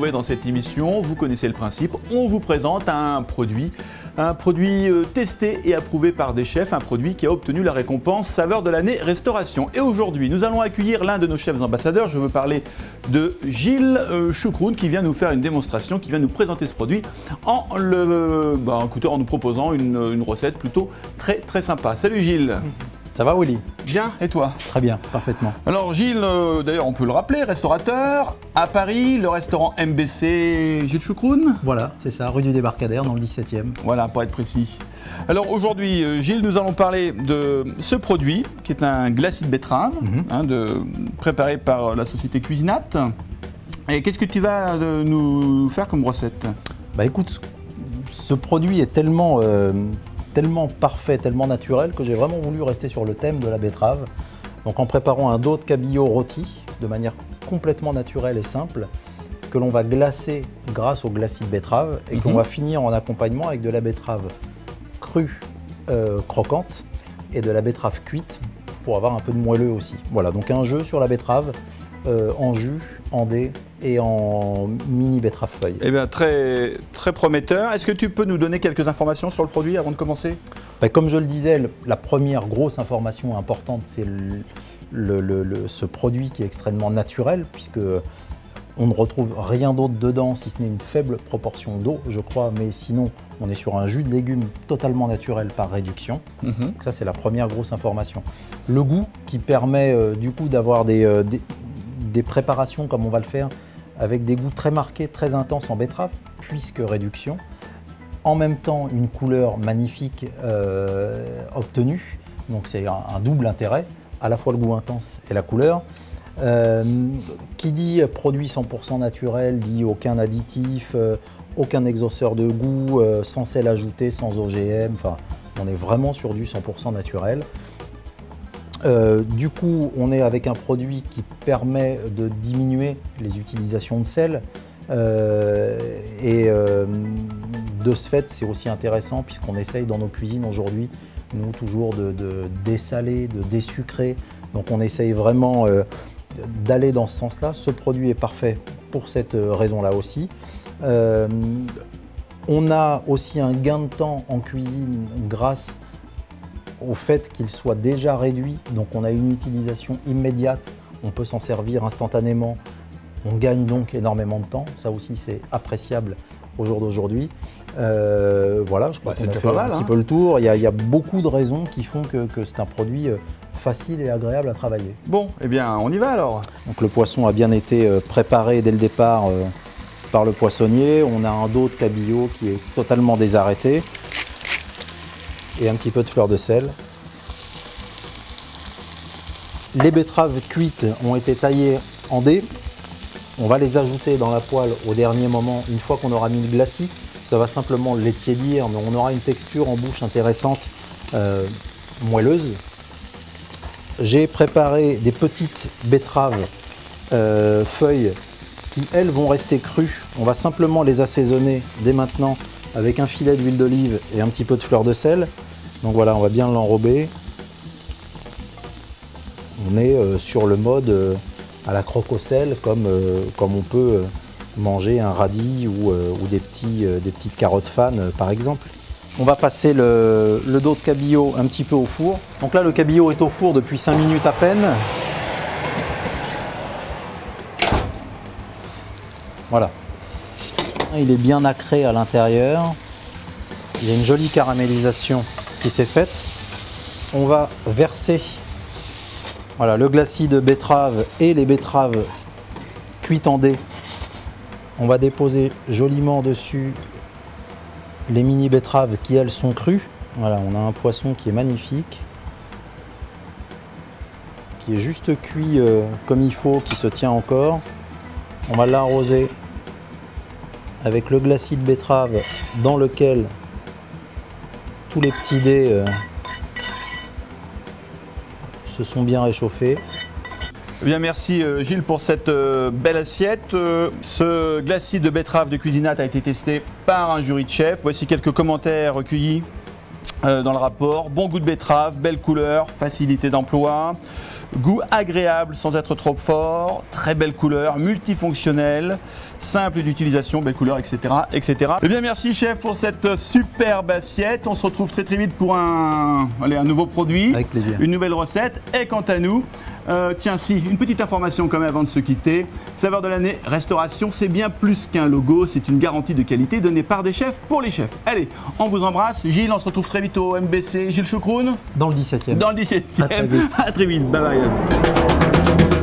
retrouver dans cette émission. Vous connaissez le principe, on vous présente un produit testé et approuvé par des chefs, un produit qui a obtenu la récompense Saveur de l'année Restauration. Et aujourd'hui, nous allons accueillir l'un de nos chefs ambassadeurs. Je veux parler de Gilles Choucroune qui vient nous faire une démonstration, qui vient nous présenter ce produit écoutez, en nous proposant une recette plutôt très sympa. Salut Gilles. Ça va Willy? Bien, et toi? Très bien, parfaitement. Alors Gilles, d'ailleurs on peut le rappeler, restaurateur à Paris, le restaurant MBC Gilles Choucroune. Voilà, c'est ça, rue du Débarcadère dans le 17e. Voilà, pour être précis. Alors aujourd'hui, Gilles, nous allons parler de ce produit qui est un glacis de betterave, préparé par la société Cuisinat. Et qu'est-ce que tu vas nous faire comme recette? Bah écoute, ce produit est tellement parfait, tellement naturel que j'ai vraiment voulu rester sur le thème de la betterave. Donc en préparant un dos de cabillaud rôti de manière complètement naturelle et simple, que l'on va glacer grâce au glacis de betterave et qu'on va finir en accompagnement avec de la betterave crue croquante et de la betterave cuite pour avoir un peu de moelleux aussi. Voilà, donc un jeu sur la betterave en jus, en dés et en mini betterave feuille. Eh bien, très prometteur. Est-ce que tu peux nous donner quelques informations sur le produit avant de commencer? Comme je le disais, la première grosse information importante, c'est ce produit qui est extrêmement naturel, puisque on ne retrouve rien d'autre dedans, si ce n'est une faible proportion d'eau, je crois, mais sinon, on est sur un jus de légumes totalement naturel par réduction. Ça, c'est la première grosse information. Le goût qui permet du coup d'avoir des préparations comme on va le faire, avec des goûts très marqués, très intenses en betterave, puisque réduction. En même temps, une couleur magnifique obtenue. Donc c'est un double intérêt, à la fois le goût intense et la couleur. Qui dit produit 100% naturel, dit aucun additif, aucun exhausteur de goût, sans sel ajouté, sans OGM. Enfin, on est vraiment sur du 100% naturel. Du coup, on est avec un produit qui permet de diminuer les utilisations de sel de ce fait, c'est aussi intéressant puisqu'on essaye dans nos cuisines aujourd'hui, nous, toujours de dessaler, de désucrer. Donc on essaye vraiment d'aller dans ce sens-là. Ce produit est parfait pour cette raison-là aussi. On a aussi un gain de temps en cuisine grâce au fait qu'il soit déjà réduit, donc on a une utilisation immédiate, on peut s'en servir instantanément, on gagne donc énormément de temps, ça aussi c'est appréciable au jour d'aujourd'hui. Voilà, je crois qu'on a fait un petit peu le tour, il y a beaucoup de raisons qui font que c'est un produit facile et agréable à travailler. Bon, eh bien on y va alors. Donc le poisson a bien été préparé dès le départ par le poissonnier, on a un dos de cabillaud qui est totalement désarrêté, et un petit peu de fleur de sel. Les betteraves cuites ont été taillées en dés. On va les ajouter dans la poêle au dernier moment, une fois qu'on aura mis le glacis. Ça va simplement les tiédir, mais on aura une texture en bouche intéressante, moelleuse. J'ai préparé des petites betteraves feuilles qui, elles, vont rester crues. On va simplement les assaisonner dès maintenant avec un filet d'huile d'olive et un petit peu de fleur de sel. Donc voilà, on va bien l'enrober. On est sur le mode à la croque au sel, comme on peut manger un radis ou des petites carottes fan par exemple. On va passer le dos de cabillaud un petit peu au four. Donc là, le cabillaud est au four depuis 5 minutes à peine. Voilà. Il est bien nacré à l'intérieur. Il y a une jolie caramélisation qui s'est faite. On va verser le glacis de betterave et les betteraves cuites en dés. On va déposer joliment dessus les mini betteraves qui, elles, sont crues. Voilà, on a un poisson qui est magnifique, qui est juste cuit comme il faut, qui se tient encore. On va l'arroser avec le glacis de betterave dans lequel tous les petits dés se sont bien réchauffés. Eh bien, merci Gilles pour cette belle assiette. Ce glacis de betterave de Cuisinat a été testé par un jury de chefs. Voici quelques commentaires recueillis. dans le rapport. Bon goût de betterave, belle couleur, facilité d'emploi, goût agréable sans être trop fort, très belle couleur, multifonctionnel, simple d'utilisation, belle couleur, etc., etc. Eh bien, merci chef pour cette superbe assiette. On se retrouve très très vite pour un nouveau produit, Avec plaisir. une nouvelle recette. Et quant à nous, tiens, si, une petite information quand même avant de se quitter. Saveur de l'année, restauration, c'est bien plus qu'un logo, c'est une garantie de qualité donnée par des chefs pour les chefs. Allez, on vous embrasse. Gilles, on se retrouve très vite au MBC Gilles Choucroune. Dans le 17e. Dans le 17e. À très vite. À très vite. Bye bye.